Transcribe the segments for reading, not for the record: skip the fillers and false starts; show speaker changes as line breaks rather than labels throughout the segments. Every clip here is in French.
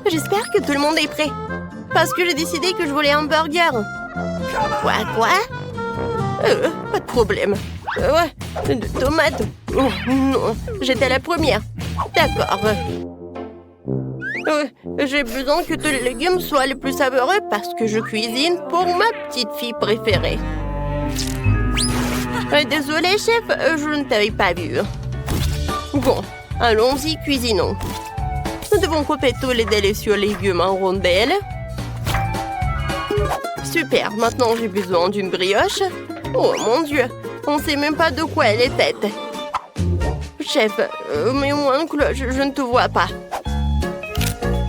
J'espère que tout le monde est prêt. Parce que j'ai décidé que je voulais un burger. Quoi? Pas de problème. Ouais, de tomates. Oh, non, j'étais la première. D'accord. J'ai besoin que tous les légumes soient les plus savoureux parce que je cuisine pour ma petite fille préférée. Désolée, chef, je ne t'avais pas vu. Bon, allons-y, cuisinons. Nous devons couper tous les délicieux légumes en rondelles. Super, maintenant j'ai besoin d'une brioche. Oh mon Dieu, on ne sait même pas de quoi elle est faite. Chef, mais mon oncle, je ne te vois pas.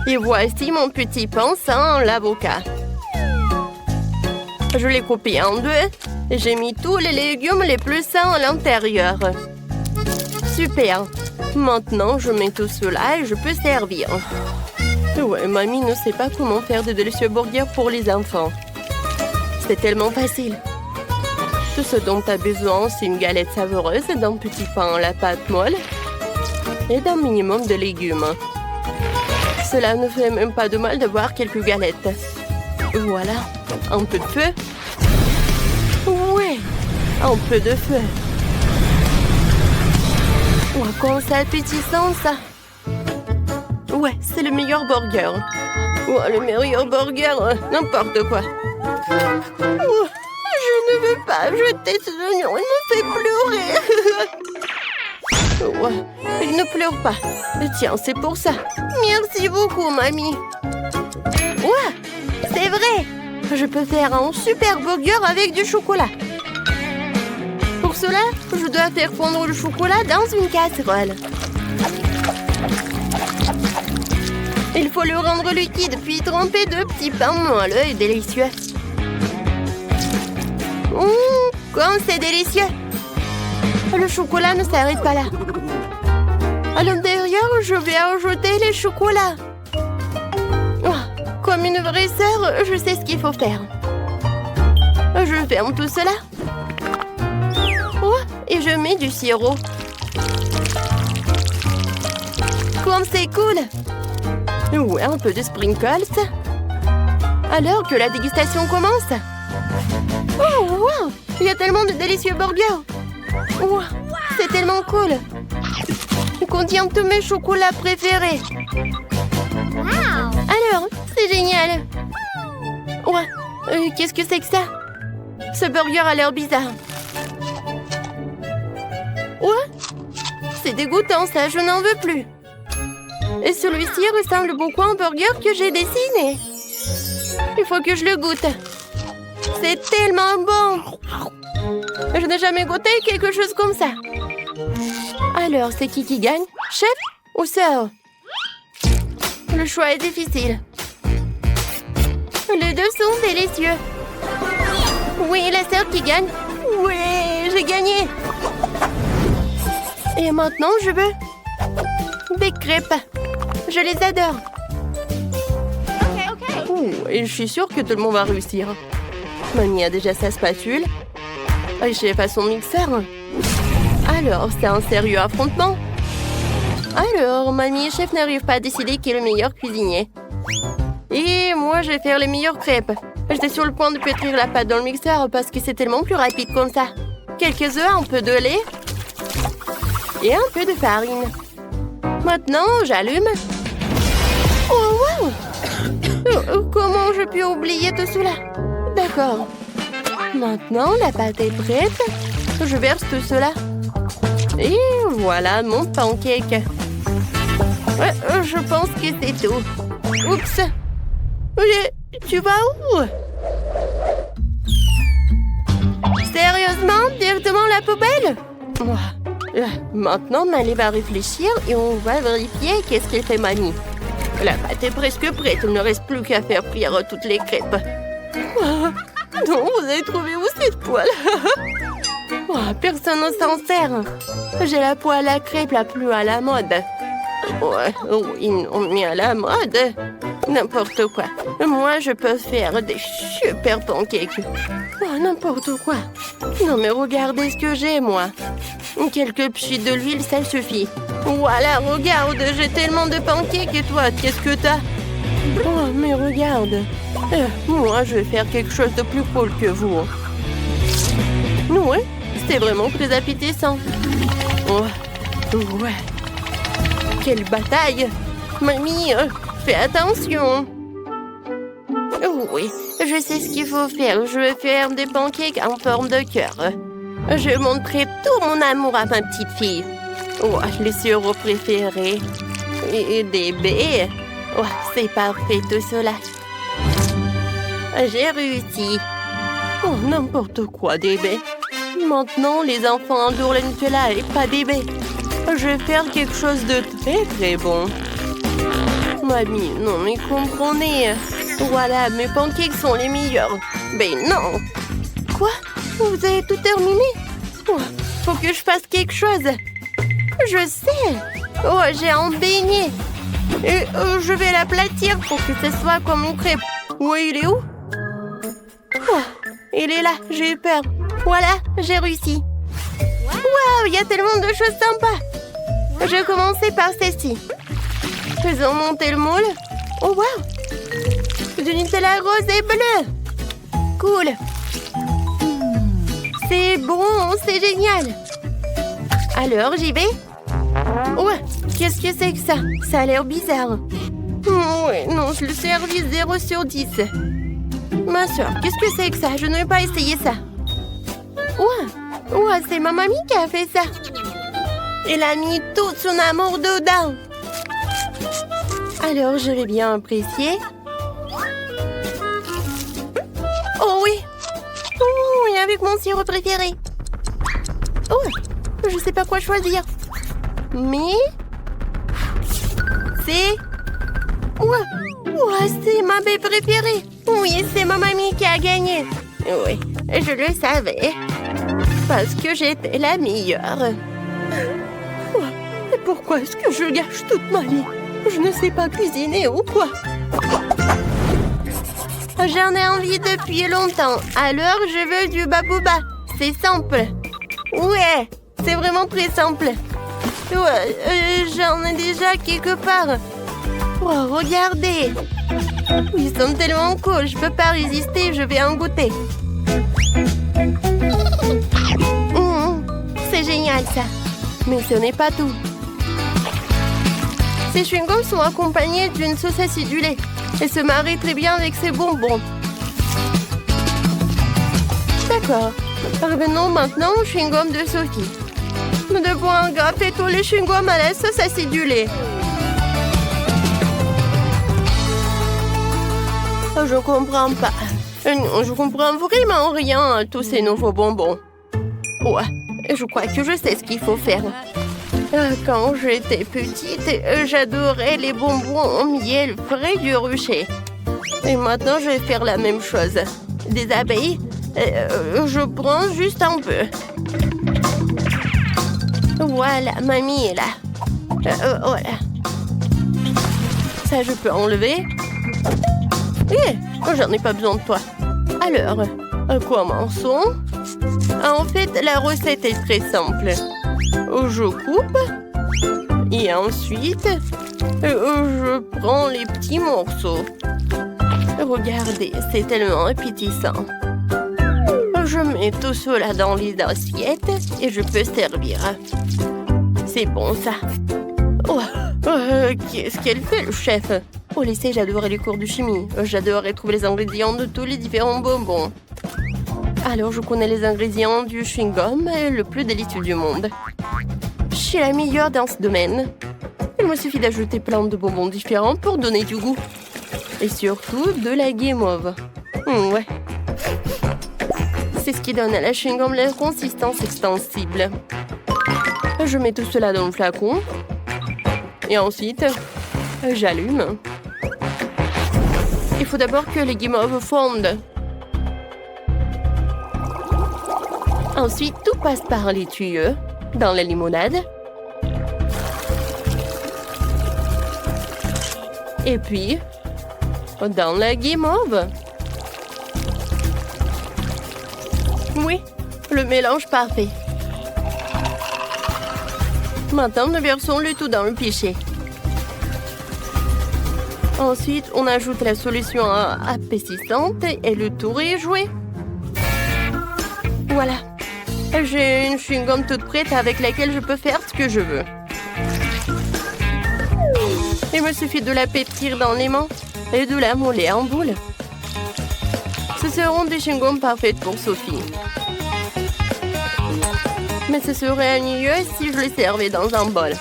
Et voici mon petit pain sans l'avocat. Je l'ai coupé en deux et j'ai mis tous les légumes les plus sains à l'intérieur. Super. Maintenant, je mets tout cela et je peux servir. Ouais, mamie ne sait pas comment faire de délicieux burgers pour les enfants. C'est tellement facile. Tout ce dont tu as besoin, c'est une galette savoureuse, d'un petit pain à la pâte molle et d'un minimum de légumes. Cela ne fait même pas de mal d'avoir quelques galettes. Voilà, un peu de feu. Ouais, un peu de feu. Oh, comment c'est appétissant, ça. Ouais, c'est le meilleur burger. Oh, le meilleur burger, n'importe quoi. Oh, je ne veux pas jeter ces oignons, il me fait pleurer. Ouais, il ne pleure pas. Tiens, c'est pour ça. Merci beaucoup, mamie. Ouais, c'est vrai. Je peux faire un super burger avec du chocolat. Pour cela, je dois faire fondre le chocolat dans une casserole. Il faut le rendre liquide, puis tremper de petits pains moelleux et délicieux. Comme c'est délicieux! Le chocolat ne s'arrête pas là. À l'intérieur, je vais ajouter les chocolats. Oh, comme une vraie sœur, je sais ce qu'il faut faire. Je ferme tout cela. Oh, et je mets du sirop. Comme c'est cool! Ouais, un peu de sprinkles. Alors que la dégustation commence. Oh, wow! Il y a tellement de délicieux burgers. Wow, c'est tellement cool. Il contient tous mes chocolats préférés. Alors, c'est génial. Ouais, qu'est-ce que c'est que ça? Ce burger a l'air bizarre. Ouais, c'est dégoûtant ça, je n'en veux plus. Et celui-ci ressemble beaucoup à un burger que j'ai dessiné. Il faut que je le goûte. C'est tellement bon. Je n'ai jamais goûté quelque chose comme ça. Alors, c'est qui gagne? Chef ou sœur? Le choix est difficile. Les deux sont délicieux. Oui, la sœur qui gagne. Oui, j'ai gagné. Et maintenant, je veux des crêpes. Je les adore. Et je suis sûre que tout le monde va réussir. Mamie a déjà sa spatule. Et chef a son mixeur. Alors, c'est un sérieux affrontement. Alors, mamie et chef n'arrivent pas à décider qui est le meilleur cuisinier. Et moi, je vais faire les meilleures crêpes. J'étais sur le point de pétrir la pâte dans le mixeur parce que c'est tellement plus rapide comme ça. Quelques œufs, un peu de lait et un peu de farine. Maintenant, j'allume. Oh, wow! Comment je peux oublier tout cela? D'accord. Maintenant, la pâte est prête. Je verse tout cela. Et voilà mon pancake. Je pense que c'est tout. Oups. Tu vas où? Sérieusement? Directement à la poubelle? Maintenant, Malé va réfléchir et on va vérifier qu'est-ce qu'elle fait mamie. La pâte est presque prête. Il ne reste plus qu'à faire frire toutes les crêpes. Non, vous avez trouvé où cette poêle? Personne ne s'en sert. J'ai la poêle à crêpes la plus à la mode. Oui, non, mais à la mode. N'importe quoi. Moi, je peux faire des super pancakes. N'importe quoi. Non, mais regardez ce que j'ai, moi. Quelques pchits de l'huile, ça suffit. Voilà, regarde, j'ai tellement de pancakes et toi, qu'est-ce que t'as? Oh, mais regarde. Moi, je vais faire quelque chose de plus cool que vous. Ouais, c'est vraiment très appétissant. Oh, ouais. Quelle bataille! Mamie, fais attention! Oui, je sais ce qu'il faut faire. Je vais faire des pancakes en forme de cœur. Je montrerai tout mon amour à ma petite fille. Oh, les sirops préférés. Et des baies. Oh, c'est parfait tout cela. J'ai réussi. Oh, n'importe quoi, des baies. Maintenant, les enfants adorent la Nutella et pas des baies. Je vais faire quelque chose de très très bon. Mamie, non mais comprenez. Voilà, mes pancakes sont les meilleurs. Ben non. Quoi? Vous avez tout terminé? Oh, faut que je fasse quelque chose. Je sais. Oh, j'ai un beignet. Et je vais l'aplatir pour que ce soit comme une crêpe. Oui, il est où? Oh, il est là, j'ai eu peur. Voilà, j'ai réussi. Waouh, il y a tellement de choses sympas. Je vais commencer par celle-ci. Faisons monter le moule. Oh, waouh. Du Nutella rose et bleu. Cool. C'est bon, c'est génial. Alors, j'y vais? Ouais, qu'est-ce que c'est que ça? Ça a l'air bizarre. Ouais, non, je le service 0 sur 10. Ma soeur, qu'est-ce que c'est que ça? Je ne vais pas essayer ça. Ouais, c'est ma mamie qui a fait ça. Elle a mis tout son amour dedans. Alors, je vais bien apprécier. Oh oui. Oh, et avec mon sirop préféré. Oh, je sais pas quoi choisir. Mais... c'est... Ouais, c'est ma baie préférée. Oui, c'est ma mamie qui a gagné. Oui, je le savais. Parce que j'étais la meilleure. Et pourquoi est-ce que je gâche toute ma vie? Je ne sais pas cuisiner ou quoi? J'en ai envie depuis longtemps. Alors, je veux du babouba. C'est simple. Ouais, c'est vraiment très simple. Ouais, j'en ai déjà quelque part. Oh, regardez. Ils sont tellement cool. Je peux pas résister. Je vais en goûter. C'est génial, ça. Mais ce n'est pas tout. Ces chewing-gums sont accompagnés d'une sauce acidulée et se marient très bien avec ces bonbons. D'accord. Revenons maintenant au chewing-gum de Sophie. Nous devons engrafer tous les chewing-gums à la sauce acidulée. Je comprends pas. Je comprends vraiment rien à tous ces nouveaux bonbons. Ouais, je crois que je sais ce qu'il faut faire. Quand j'étais petite, j'adorais les bonbons au miel frais du rucher. Et maintenant, je vais faire la même chose. Des abeilles, je prends juste un peu. Voilà, mamie est là. Voilà. Ça, je peux enlever. J'en ai pas besoin de toi. Alors, commençons. En fait, la recette est très simple. Je coupe. Et ensuite, je prends les petits morceaux. Regardez, c'est tellement appétissant. Je mets tout cela dans les assiettes et je peux servir. C'est bon, ça. Qu'est-ce qu'elle fait, le chef? Au lycée, j'adorais les cours de chimie. J'adorais trouver les ingrédients de tous les différents bonbons. Alors, je connais les ingrédients du chewing-gum le plus délicieux du monde. Je suis la meilleure dans ce domaine. Il me suffit d'ajouter plein de bonbons différents pour donner du goût. Et surtout, de la guimauve. Ouais. C'est ce qui donne à la chewing-gum la consistance extensible. Je mets tout cela dans le flacon. Et ensuite, j'allume. Il faut d'abord que les guimauves fondent. Ensuite, tout passe par les tuyaux dans la limonade. Et puis, dans la guimauve. Oui, le mélange parfait. Maintenant, nous versons le tout dans le pichet. Ensuite, on ajoute la solution épaississante et le tour est joué. Voilà. J'ai une chewing-gum toute prête avec laquelle je peux faire ce que je veux. Il me suffit de la pétrir dans les mains et de la moller en boule. Ce seront des chewing-gums parfaites pour Sophie. Mais ce serait mieux si je les servais dans un bol.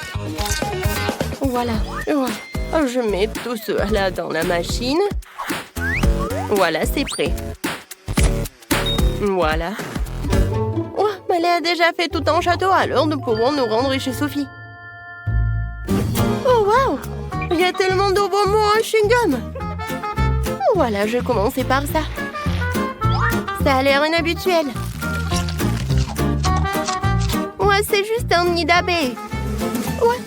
Voilà. Je mets tout cela dans la machine. Voilà, c'est prêt. Voilà. Oh, elle a déjà fait tout un château, alors nous pouvons nous rendre chez Sophie. Oh, waouh! Il y a tellement de beaux mots en chewing-gum. Voilà, je vais commencer par ça. Ça a l'air inhabituel. Ouais, c'est juste un nid d'abeille. Ouais.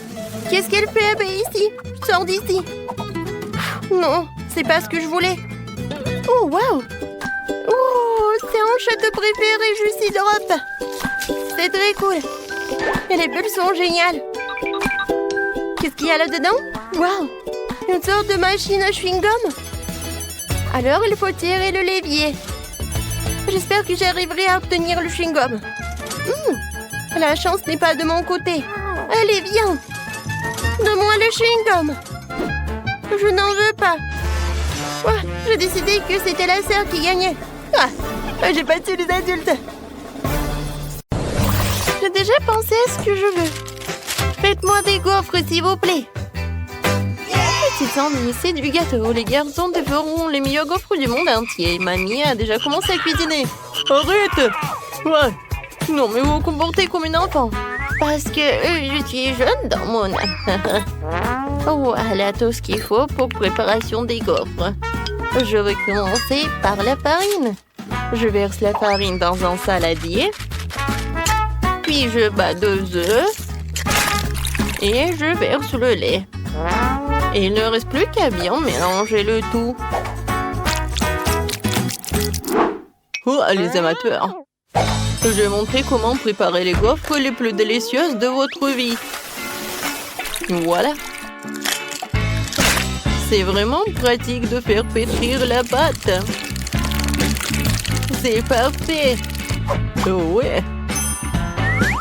Qu'est-ce qu'elle fait, abeille, ici? Sors d'ici. Non, c'est pas ce que je voulais. Oh, waouh! Oh, c'est un château préféré juste d'Europe. C'est très cool. Et les bulles sont géniales. Qu'est-ce qu'il y a là-dedans? Waouh! Une sorte de machine à chewing-gum. Alors, il faut tirer le levier. J'espère que j'arriverai à obtenir le chewing-gum. La chance n'est pas de mon côté. Allez, viens. Donne-moi le chewing-gum. Je n'en veux pas. Ouais, j'ai décidé que c'était la sœur qui gagnait. J'ai battu les adultes. J'ai déjà pensé à ce que je veux. Faites-moi des gaufres, s'il vous plaît. Petite envie, c'est du gâteau. Les garçons te feront les meilleurs gaufres du monde entier. Mamie a déjà commencé à cuisiner. Arrête! Ouais. Non, mais vous vous comportez comme une enfant. Parce que je suis jeune dans mon âme. Voilà tout ce qu'il faut pour préparation des gaufres. Je vais commencer par la farine. Je verse la farine dans un saladier. Puis je bats 2 œufs. Et je verse le lait. Et il ne reste plus qu'à bien mélanger le tout. Oh, les amateurs! Je vais montrer comment préparer les gaufres les plus délicieuses de votre vie. Voilà. C'est vraiment pratique de faire pétrir la pâte. C'est parfait. Ouais.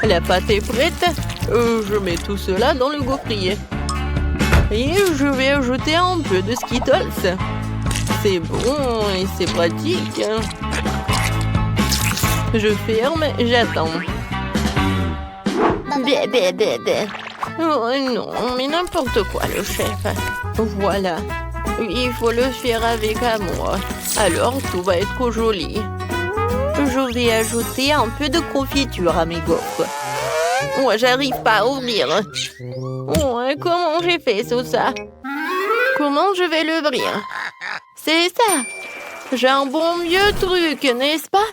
La pâte est prête. Je mets tout cela dans le gaufrier. Et je vais ajouter un peu de Skittles. C'est bon et c'est pratique. Je ferme, j'attends. Oh non, mais n'importe quoi, le chef. Voilà. Il faut le faire avec amour. Alors, tout va être joli. Je vais ajouter un peu de confiture à mes gaufres. Moi, j'arrive pas à ouvrir. Oh, comment j'ai fait tout ça? Comment je vais l'ouvrir? C'est ça. J'ai un bon vieux truc, n'est-ce pas?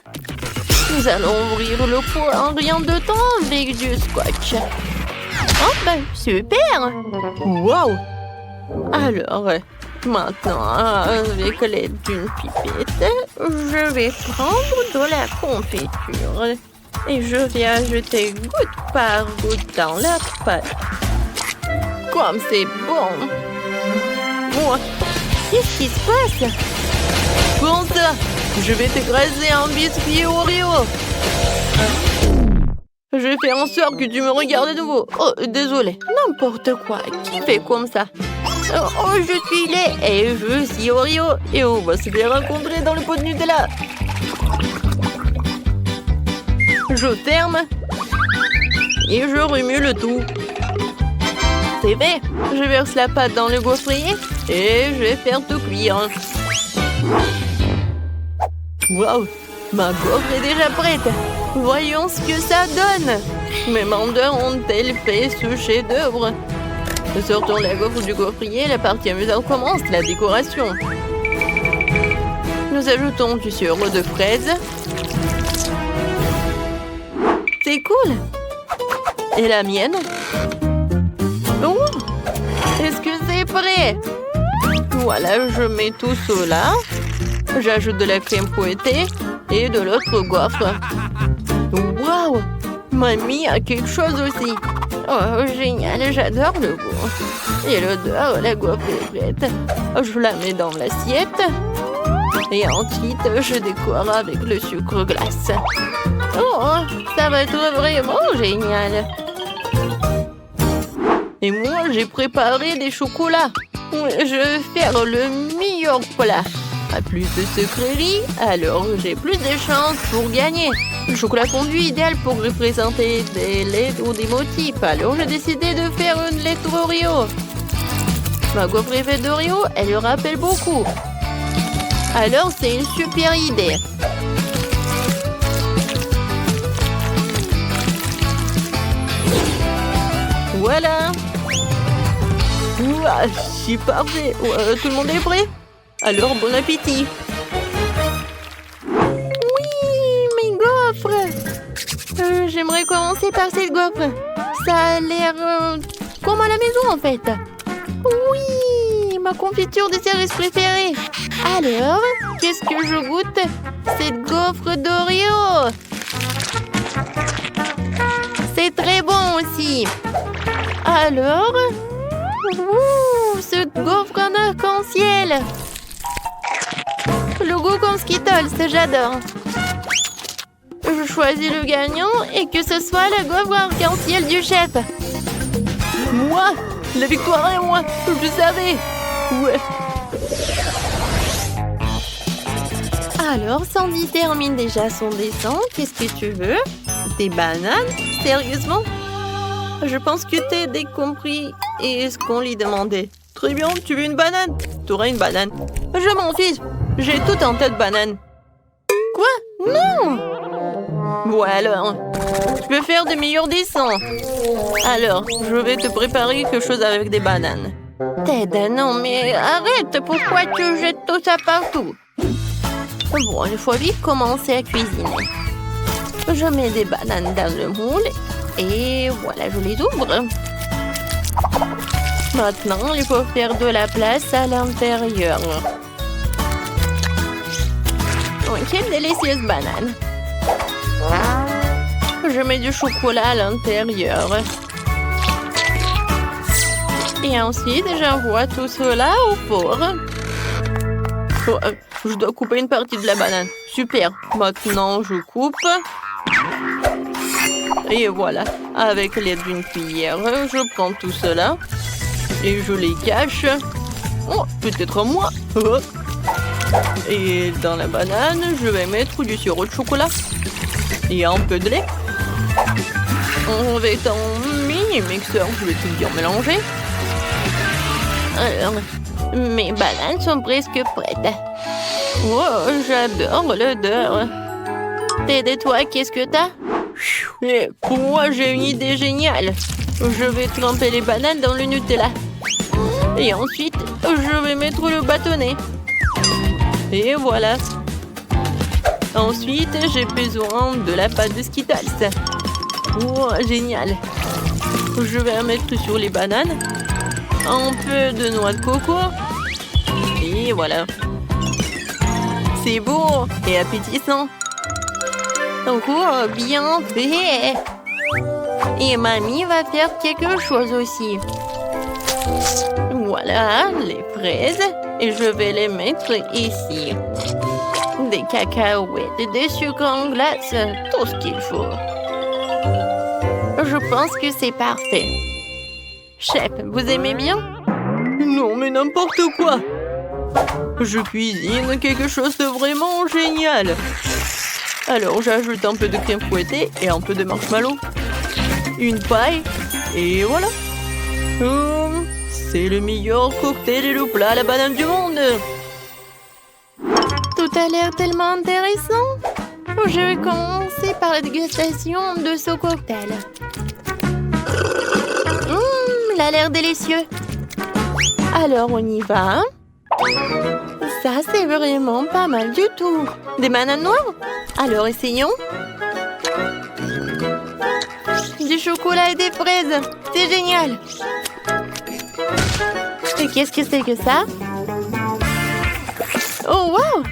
Nous allons ouvrir le pot en rien de temps avec du scotch. Oh, ben, super! Wow! Alors, maintenant, avec l'aide d'une pipette, je vais prendre de la confiture. Et je vais ajouter goutte par goutte dans la pâte. Comme c'est bon! Oh, qu'est-ce qui se passe? Bon ça, je vais t'écraser un biscuit Oreo. Je vais faire en sorte que tu me regardes de nouveau. Oh, désolé. N'importe quoi. Qui fait comme ça? Oh, je suis laid et je suis Oreo. Et on va se bien rencontrer dans le pot de Nutella. Je ferme. Et je remue le tout. C'est fait. Je verse la pâte dans le gaufrier. Et je vais faire tout cuire. Waouh! Ma gaufre est déjà prête. Voyons ce que ça donne. Mes mandeurs ont-elles fait ce chef-d'œuvre? Sortons la gaufre du gaufrier. La partie amusante commence, la décoration. Nous ajoutons du sirop de fraise. C'est cool. Et la mienne? Oh! Est-ce que c'est prêt? Voilà, je mets tout cela. J'ajoute de la crème fouettée et de l'autre gaufre. Waouh! Mamie a quelque chose aussi. Oh, génial, j'adore le goût. Et l'odeur, la gaufre est prête. Je la mets dans l'assiette. Et ensuite, je décore avec le sucre glace. Oh, ça va être vraiment génial. Et moi, j'ai préparé des chocolats. Je vais faire le meilleur plat. À plus de sucreries, alors j'ai plus de chances pour gagner. Le chocolat fondu idéal pour représenter des lettres ou des motifs. Alors j'ai décidé de faire une lettre Oreo. Ma gaufre est faite d'Oreo, elle le rappelle beaucoup. Alors c'est une super idée. Voilà. Ouah, c'est parfait. Tout le monde est prêt? Alors bon appétit. Oui, mes gaufres. J'aimerais commencer par cette gaufre. Ça a l'air comme à la maison en fait. Oui, ma confiture de cerises préférée. Alors, qu'est-ce que je goûte? Cette gaufre d'Oreo. C'est très bon aussi. Alors, ce gaufre en arc-en-ciel. Le goût comme Skittles, j'adore. Je choisis le gagnant et que ce soit la gaufre arc-en-ciel du chef. Moi, la victoire est moi, je savais. Ouais. Alors, Sandy termine déjà son dessin. Qu'est-ce que tu veux? Des bananes? Sérieusement? Je pense que t'es décompris et ce qu'on lui demandait. Très bien, tu veux une banane? T'auras une banane. Je m'en fiche, j'ai tout en tête de banane. Quoi? Non! Bon alors, tu peux faire de meilleurs dessins. Alors, je vais te préparer quelque chose avec des bananes. Ted, non mais arrête, pourquoi tu jettes tout ça partout? Bon, il faut vite commencer à cuisiner. Je mets des bananes dans le moule et voilà, je les ouvre. Maintenant, il faut faire de la place à l'intérieur. Oh, quelle délicieuse banane. Je mets du chocolat à l'intérieur. Et ensuite, j'envoie tout cela au four. Oh, je dois couper une partie de la banane. Super. Maintenant, je coupe. Et voilà. Avec l'aide d'une cuillère, je prends tout cela. Et je les cache. Oh, peut-être moi. Et dans la banane, je vais mettre du sirop de chocolat. Et un peu de lait. Avec un mini mixeur, je vais tout bien mélanger. Alors, mes bananes sont presque prêtes. Oh, j'adore l'odeur. Ted, toi, qu'est-ce que t'as? Et pour moi, j'ai une idée géniale. Je vais tremper les bananes dans le Nutella. Et ensuite, je vais mettre le bâtonnet. Et voilà. Ensuite, j'ai besoin de la pâte de Skittles. Oh, génial. Je vais en mettre sur les bananes. Un peu de noix de coco. Et voilà. C'est beau et appétissant. Oh, bien fait. Et mamie va faire quelque chose aussi. Voilà, les fraises. Et je vais les mettre ici. Des cacahuètes, des sucres en glace, tout ce qu'il faut. Je pense que c'est parfait. Chef, vous aimez bien? Non, mais n'importe quoi. Je cuisine quelque chose de vraiment génial. Alors, j'ajoute un peu de crème fouettée et un peu de marshmallow. Une paille, et voilà. C'est le meilleur cocktail et le plat à la banane du monde. Tout a l'air tellement intéressant. Je vais commencer par la dégustation de ce cocktail. Il a l'air délicieux. Alors, on y va. Ça, c'est vraiment pas mal du tout. Des bananes noires? Alors, essayons. Du chocolat et des fraises. C'est génial. Et qu'est-ce que c'est que ça? Oh, wow!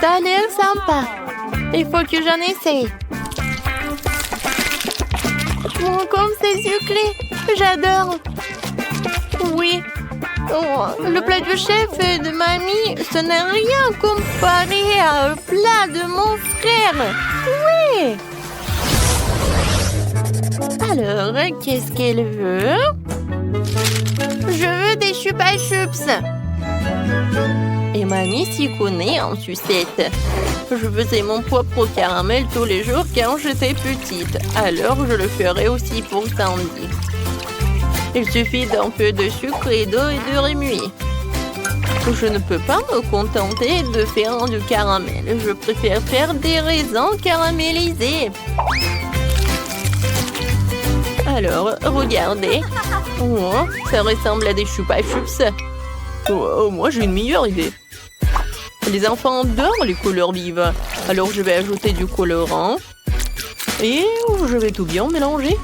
Ça a l'air sympa. Il faut que j'en essaye. Oh, comme c'est sucré. J'adore. Oui. Oh, le plat du chef et de mamie, ce n'est rien comparé au plat de mon frère. Oui. Alors, qu'est-ce qu'elle veut? Je veux des chupa chups. Et mamie s'y connaît en sucette. Je faisais mon propre caramel tous les jours quand j'étais petite. Alors, je le ferai aussi pour Sandy. Il suffit d'un peu de sucre et d'eau et de remuer. Je ne peux pas me contenter de faire du caramel. Je préfère faire des raisins caramélisés. Alors, regardez. Oh, ça ressemble à des chupa chups. Oh, moi, j'ai une meilleure idée. Les enfants adorent les couleurs vives. Alors, je vais ajouter du colorant. Et je vais tout bien mélanger.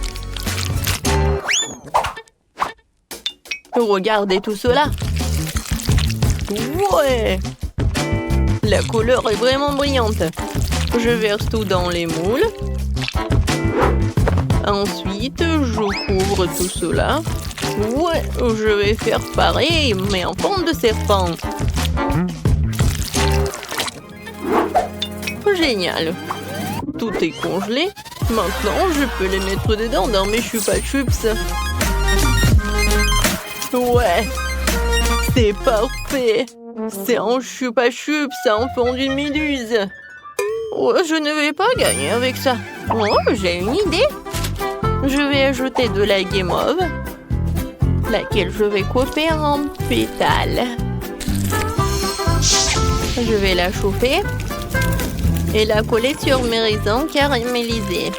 Regardez tout cela. Ouais. La couleur est vraiment brillante. Je verse tout dans les moules. Ensuite, je couvre tout cela. Ouais, je vais faire pareil, mais en forme de serpent. Génial. Tout est congelé. Maintenant, je peux les mettre dedans dans mes chupa chups. Ouais, c'est parfait. C'est un chupa chups en forme d'une méduse. Oh, je ne vais pas gagner avec ça. Oh, j'ai une idée. Je vais ajouter de la guimauve, laquelle je vais couper en pétales. Je vais la chauffer et la coller sur mes raisins caramélisés.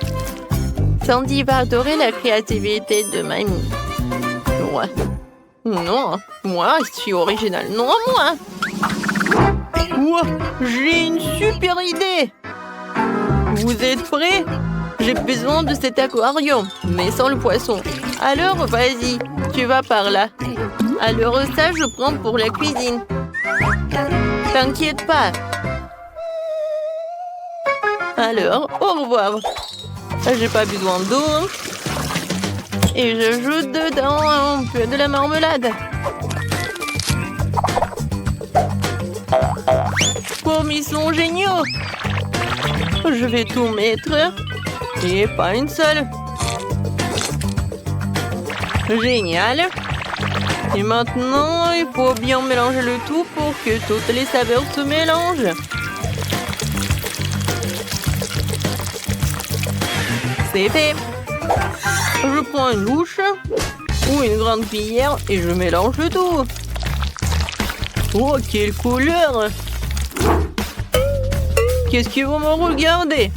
Sandy va adorer la créativité de mamie. Ouais. Non, moi, je suis originale. Non, moi. Wow, j'ai une super idée. Vous êtes prêts? J'ai besoin de cet aquarium, mais sans le poisson. Alors, vas-y, tu vas par là. Alors, ça, je prends pour la cuisine. T'inquiète pas. Alors, au revoir. J'ai pas besoin d'eau. Et j'ajoute dedans un peu de la marmelade. Comme ils sont géniaux. Je vais tout mettre. Et pas une seule. Génial. Et maintenant, il faut bien mélanger le tout pour que toutes les saveurs se mélangent. C'est fait. Je prends une louche ou une grande cuillère et je mélange le tout. Oh, quelle couleur! Qu'est-ce que vous me regardez?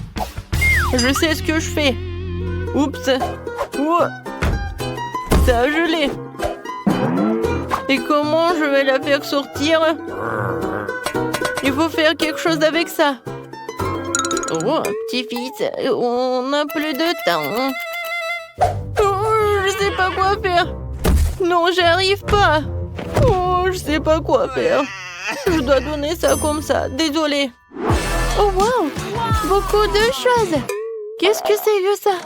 Je sais ce que je fais. Oups. Oh. Ça a gelé. Et comment je vais la faire sortir? Il faut faire quelque chose avec ça. Oh, petit-fils, on n'a plus de temps. Oh, je sais pas quoi faire. Non, j'arrive pas. Oh, je sais pas quoi faire. Je dois donner ça comme ça. Désolée. Oh, wow. Beaucoup de choses. Qu'est-ce que c'est que ça?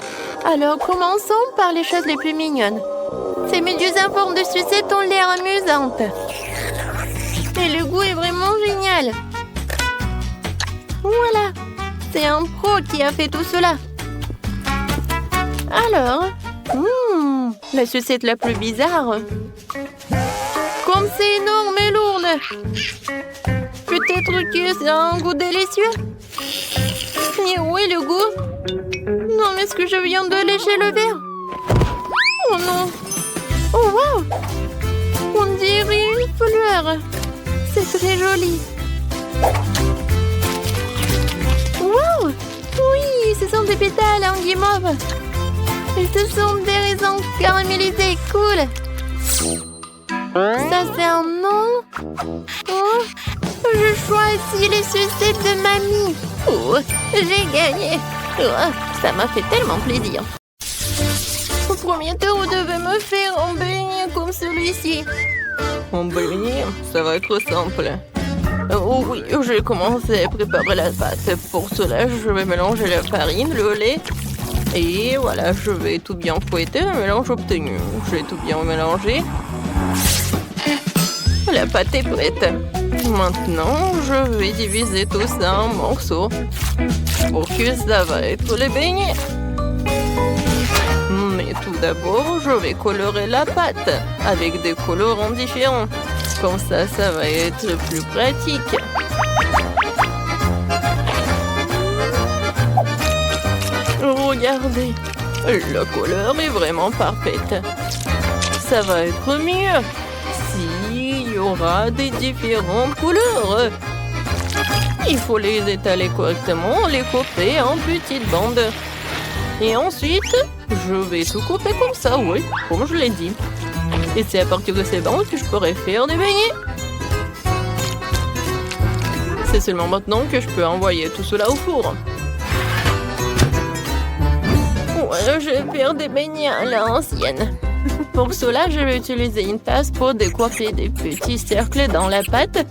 Alors, commençons par les choses les plus mignonnes. Ces méduses en forme de sucette ont l'air amusantes. Et le goût est vraiment génial. Voilà. C'est un pro qui a fait tout cela. Alors, la sucette la plus bizarre. Comme c'est énorme et lourde. Peut-être que c'est un goût délicieux. Et où est le goût? Non, mais est-ce que je viens de lécher le verre? Oh non. Oh wow. On dirait une fleur. C'est très joli. Wow. Oui, ce sont des pétales en guimauve. Et ce sont des raisins caramélisés. Cool. Ça, c'est un nom. Oh, je choisis les sucettes de mamie. Oh, j'ai gagné. Oh, ça m'a fait tellement plaisir. Au premier tour, vous devez me faire un beignet comme celui-ci. Un beignet, ça va être simple. Oh oui, je vais commencer à préparer la pâte. Pour cela, je vais mélanger la farine, le lait Et voilà, je vais tout bien fouetter le mélange obtenu. J'ai tout bien mélangé. La pâte est prête. Maintenant, je vais diviser tout ça en morceaux pour que ça va être les beignets. Mais tout d'abord, je vais colorer la pâte avec des colorants différents. Comme ça, ça va être plus pratique. Regardez, la couleur est vraiment parfaite. Ça va être mieux s'il y aura des différentes couleurs. Il faut les étaler correctement, les couper en petites bandes. Et ensuite, je vais tout couper comme ça, oui, comme je l'ai dit. Et c'est à partir de ces bandes que je pourrai faire des beignets. C'est seulement maintenant que je peux envoyer tout cela au four. Ouais, je vais faire des beignets à l'ancienne. Pour cela, je vais utiliser une tasse pour découper des petits cercles dans la pâte,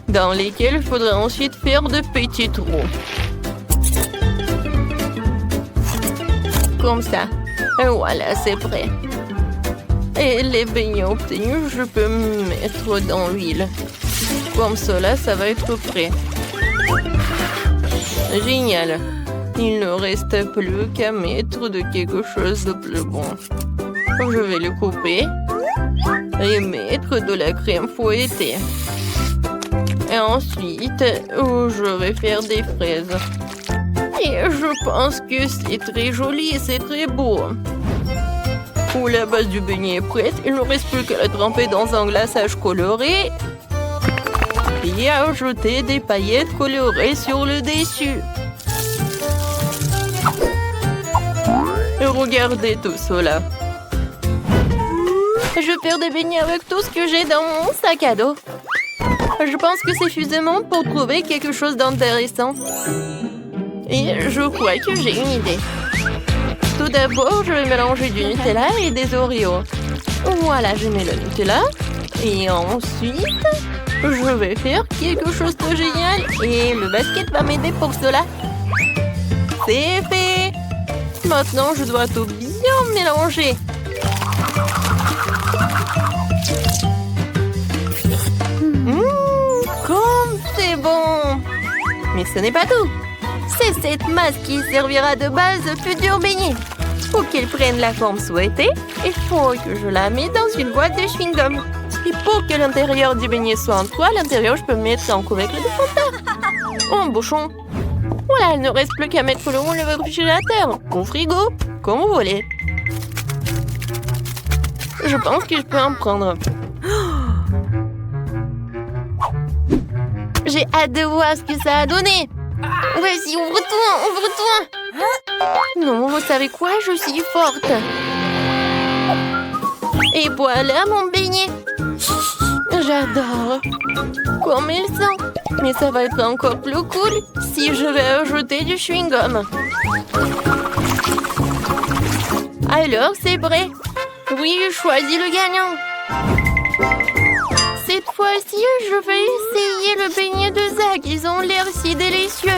dans lesquels il faudra ensuite faire de petits trous. Comme ça. Et voilà, c'est prêt. Et les beignets obtenus, je peux mettre dans l'huile. Comme cela, ça va être prêt. Génial. Il ne reste plus qu'à mettre de quelque chose de plus bon. Je vais le couper et mettre de la crème fouettée. Et ensuite, je vais faire des fraises. Et je pense que c'est très joli, c'est très beau. La base du beignet est prête. Il ne reste plus qu'à la tremper dans un glaçage coloré et à ajouter des paillettes colorées sur le dessus. Et regardez tout cela. Je vais faire des beignets avec tout ce que j'ai dans mon sac à dos. Je pense que c'est suffisamment pour trouver quelque chose d'intéressant. Et je crois que j'ai une idée. Tout d'abord, je vais mélanger du Nutella et des Oreos. Voilà, je mets le Nutella. Et ensuite, je vais faire quelque chose de génial. Et le basket va m'aider pour cela. C'est fait. Maintenant, je dois tout bien mélanger. Comme c'est bon. Mais ce n'est pas tout. C'est cette masse qui servira de base aux futurs beignets. Pour qu'ils prennent la forme souhaitée, il faut que je la mette dans une boîte de chewing-gum. Et pour que l'intérieur du beignet soit en toile, à l'intérieur, je peux mettre un couvercle de Fanta. Ou un bouchon. Voilà, il ne reste plus qu'à mettre le haut dans le réfrigérateur, au frigo, comme vous voulez. Je pense que je peux en prendre. J'ai hâte de voir ce que ça a donné. Vas-y, ouvre-toi, ouvre-toi. Non, vous savez quoi? Je suis forte. Et voilà mon beignet. J'adore. Comme il sent. Mais ça va être encore plus cool si je vais ajouter du chewing-gum. Alors, c'est prêt. Oui, je choisis le gagnant. Cette fois-ci, je vais essayer le beignet de Zach. Ils ont l'air si délicieux.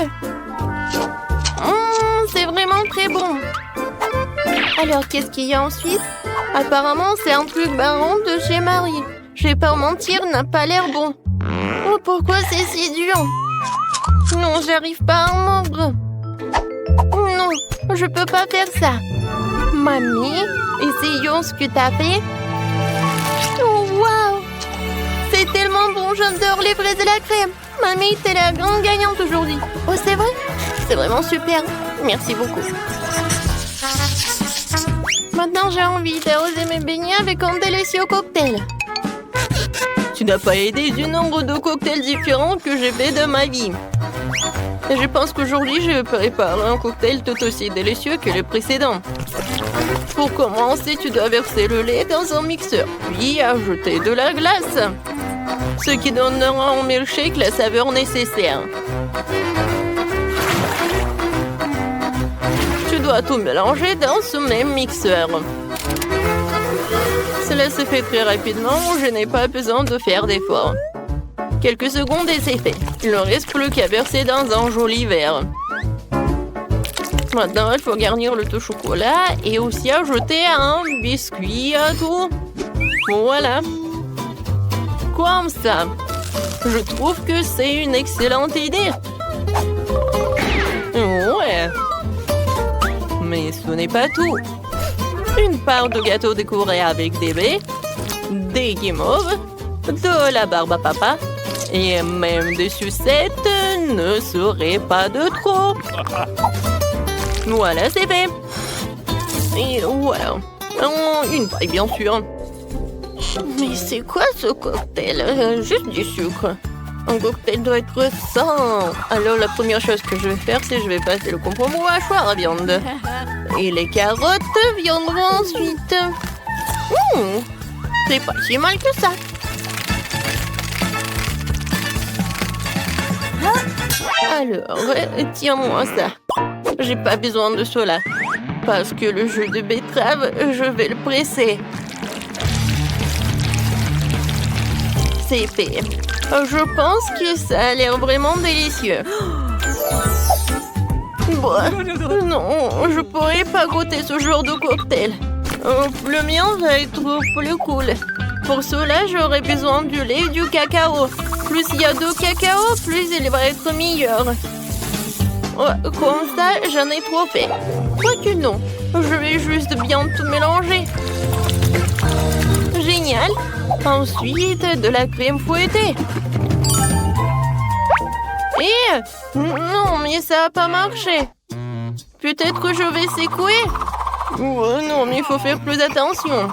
C'est vraiment très bon. Alors, qu'est-ce qu'il y a ensuite? Apparemment, c'est un truc marron de chez Marie. Je vais pas vous mentir, n'a pas l'air bon. Oh, pourquoi c'est si dur? Non, j'arrive pas à en mordre. Non, je peux pas faire ça. Mamie, essayons ce que t'as fait. Oh, waouh! C'est tellement bon, j'adore les fraises et la crème. Mamie, t'es la grande gagnante aujourd'hui. Oh, c'est vrai? C'est vraiment super. Merci beaucoup. Maintenant, j'ai envie d'arroser mes beignets avec un délicieux cocktail. Tu n'as pas idée du nombre de cocktails différents que j'ai fait de ma vie. Et je pense qu'aujourd'hui, je prépare un cocktail tout aussi délicieux que le précédent. Pour commencer, tu dois verser le lait dans un mixeur, puis ajouter de la glace, ce qui donnera au milkshake la saveur nécessaire. Tu dois tout mélanger dans ce même mixeur. Cela se fait très rapidement, je n'ai pas besoin de faire d'efforts. Quelques secondes et c'est fait. Il ne reste plus qu'à verser dans un joli verre. Maintenant, il faut garnir le tout chocolat et aussi ajouter un biscuit à tout. Voilà. Comme ça. Je trouve que c'est une excellente idée. Ouais. Mais ce n'est pas tout. Une part de gâteau décoré avec des baies, des guimauves, de la barbe à papa et même des sucettes ne serait pas de trop. Voilà, c'est fait. Et voilà. Une paille, bien sûr. Mais c'est quoi ce cocktail? Juste du sucre. Un cocktail doit être sain. Alors la première chose que je vais faire, c'est que je vais passer le compromis au hachoir à viande. Et les carottes viendront ensuite. C'est pas si mal que ça. Alors, tiens-moi ça. J'ai pas besoin de cela. Parce que le jus de betterave, je vais le presser. C'est fait. Je pense que ça a l'air vraiment délicieux. Bon, non, je pourrais pas goûter ce genre de cocktail. Le mien va être plus cool. Pour cela, j'aurai besoin du lait et du cacao. Plus il y a de cacao, plus il va être meilleur. Comme ça, j'en ai trop fait. Quoique non, je vais juste bien tout mélanger. Génial. Ensuite, de la crème fouettée. Non, mais ça n'a pas marché. Peut-être que je vais secouer. Non, mais il faut faire plus attention.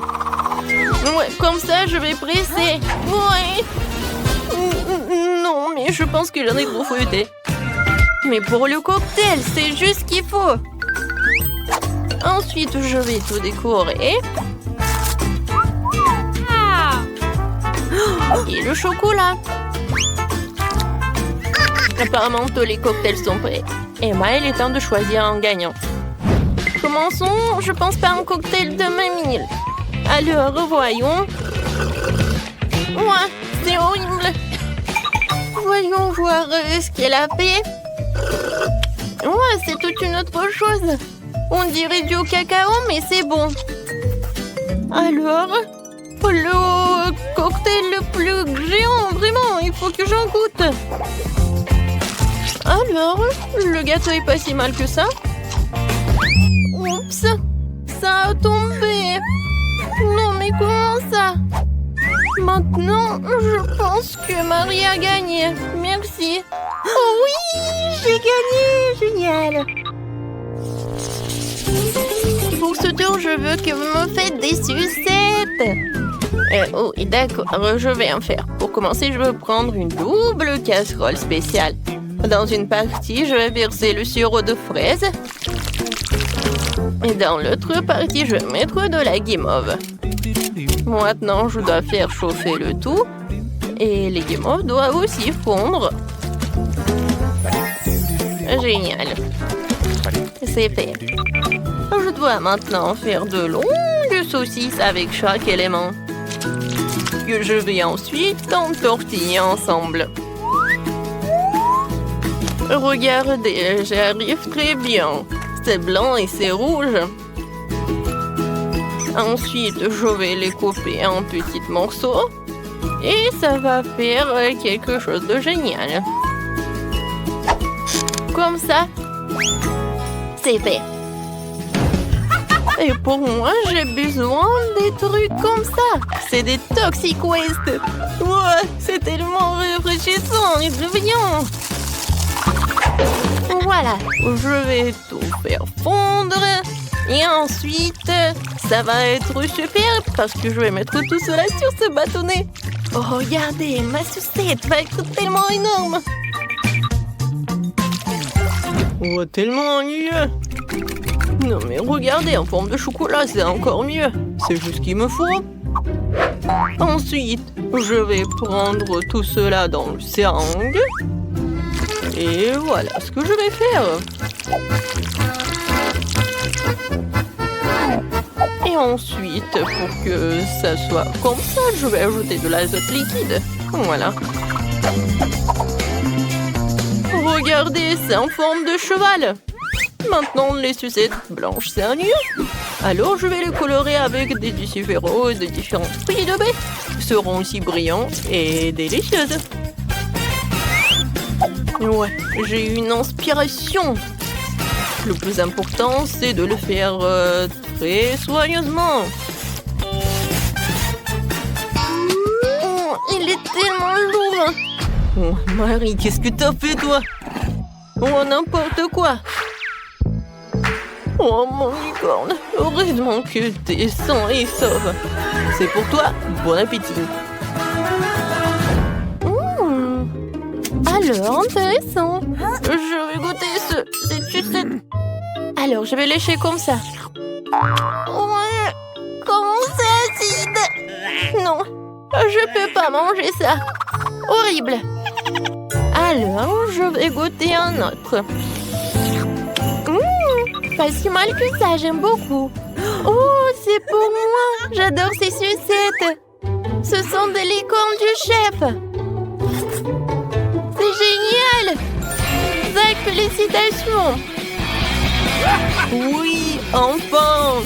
Ouais, comme ça, je vais presser. Ouais. Non, mais je pense que j'en ai trop fouetté. Mais pour le cocktail, c'est juste ce qu'il faut. Ensuite, je vais tout décorer. Et le chocolat. Apparemment, tous les cocktails sont prêts. Emma, il est temps de choisir un gagnant. Commençons, je pense, par un cocktail de mamie. Alors, voyons. Ouais, c'est horrible. Voyons voir ce qu'elle a fait. Ouais, c'est toute une autre chose. On dirait du cacao, mais c'est bon. Alors, le cocktail le plus géant, vraiment, il faut que j'en goûte. Alors, le gâteau est pas si mal que ça. Oups, ça a tombé. Non, mais comment ça? Maintenant, je pense que Marie a gagné. Merci. Oh oui, j'ai gagné. Génial. Pour ce tour, je veux que vous me faites des sucettes. Oh, d'accord, je vais en faire. Pour commencer, je vais prendre une double casserole spéciale. Dans une partie, je vais verser le sirop de fraise. Et dans l'autre partie, je vais mettre de la guimauve. Maintenant, je dois faire chauffer le tout. Et les guimauves doivent aussi fondre. Génial. C'est fait. Je dois maintenant faire de longues saucisses avec chaque élément. Que je vais ensuite entortiller ensemble. Regardez, j'arrive très bien. C'est blanc et c'est rouge. Ensuite, je vais les couper en petits morceaux. Et ça va faire quelque chose de génial. Comme ça, c'est fait. Et pour moi, j'ai besoin des trucs comme ça. C'est des Toxic Waste. Ouais, c'est tellement rafraîchissant et brillant. Voilà, je vais tout faire fondre. Et ensuite, ça va être super parce que je vais mettre tout cela sur ce bâtonnet. Oh, regardez, ma sucette va être tellement énorme. Oh, tellement ennuyeux. Non, mais regardez, en forme de chocolat, c'est encore mieux. C'est juste ce qu'il me faut. Ensuite, je vais prendre tout cela dans le seringue. Et voilà ce que je vais faire. Et ensuite, pour que ça soit comme ça, je vais ajouter de l'azote liquide. Voilà. Regardez, c'est en forme de cheval. Maintenant, les sucettes blanches, c'est un lieu. Alors, je vais les colorer avec des tissus roses de différents prix de baies. Seront aussi brillantes et délicieuses. Ouais, j'ai eu une inspiration. Le plus important, c'est de le faire très soigneusement. Oh, il est tellement lourd. Oh, Marie, qu'est-ce que t'as fait, toi? Oh, n'importe quoi. Oh, mon licorne. Heureusement que t'es sain et sauve. C'est pour toi. Bon appétit. Alors, intéressant. Je vais goûter cette sucette. Alors, je vais lécher comme ça. Ouais, comment c'est acide. Non, je peux pas manger ça. Horrible. Alors, je vais goûter un autre. Pas si mal que ça, j'aime beaucoup. Oh, c'est pour moi. J'adore ces sucettes. Ce sont des licornes du chef. C'est génial. Zach, félicitations. Oui, enfin.